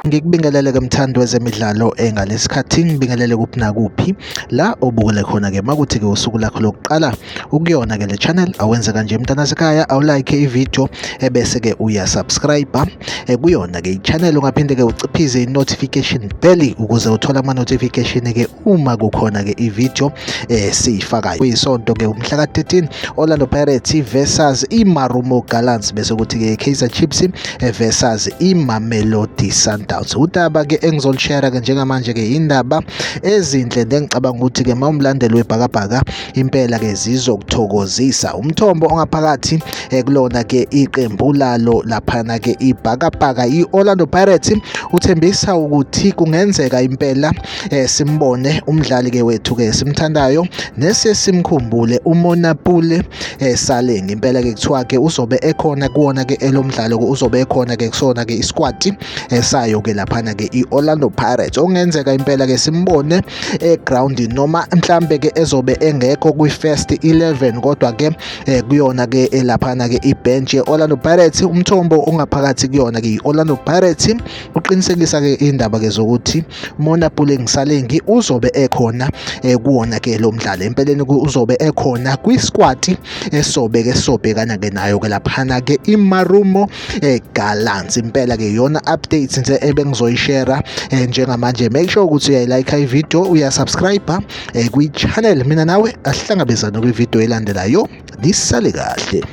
Ngikubingelele ke mthandi wezemidlalo ngalesikhathi ngibingelele kuphi nakuphi la obukele khona ke makuthi ke usuku lakho lokuqala ukuyona ke le channel awenze kanje mntanasekhaya awulike ivideo ebese ke uyasubscribe kuyona ke i-channel ungaphinde ke uciphize i-notification bell ukuze uthole ama-notification ke uma kukhona ke ivideo siyifakayo. Kuyisonto ke umhla ka-13 Orlando Pirates versus iMarumo Gallants bese kuthi ke Kaizer Chiefs versus iMamelodi Sundowns. Udaba ke engizolishare ke njengamanje ke indaba ezinhle ngicabanga ukuthi ke mawumlandeli webhakabhaka impela ke zizokuthokozisa. Umthombo ongaphakathi kulona ke iqembu lalo laphana ke ibhakabhaka iOrlando Pirates uthembisa ukuthi kungenzeka impela simbone umdlali ke wethu ke simthandayo nesesimkhumbule uMonapule Saleng. Impela ke kuthiwa ke uzobe ekhona kuwona ke elomdlalo uzobe ekhona ke kusona ke isquad sayo ke laphana ke iOrlando Pirates. Okungenzeka impela ke simbone eground noma mhlambe ke ezobe engekho kwi-first 11 kodwa ke kuyona ke laphana ke ibench yeOrlando Pirates. Umthombo ongaphakathi kuyona ke iOrlando Pirates uqinisekisa ke indaba ke zokuthi Monapule Salengi uzobe ekhona kuwona ke lo mdlalo. Empeleni uzobe ekhona kwi-squad esobe ke sobhekana ke nayo ke laphana ke iMarumo Gallants. Impela ke yona updates nje ebengizoyishare njengamanje. Make sure ukuthi uyayilike ivideo, uyasubscribe kwi-channel. Mina nawe asihlangabezane kwivideo elandelayo. Lisale kahle.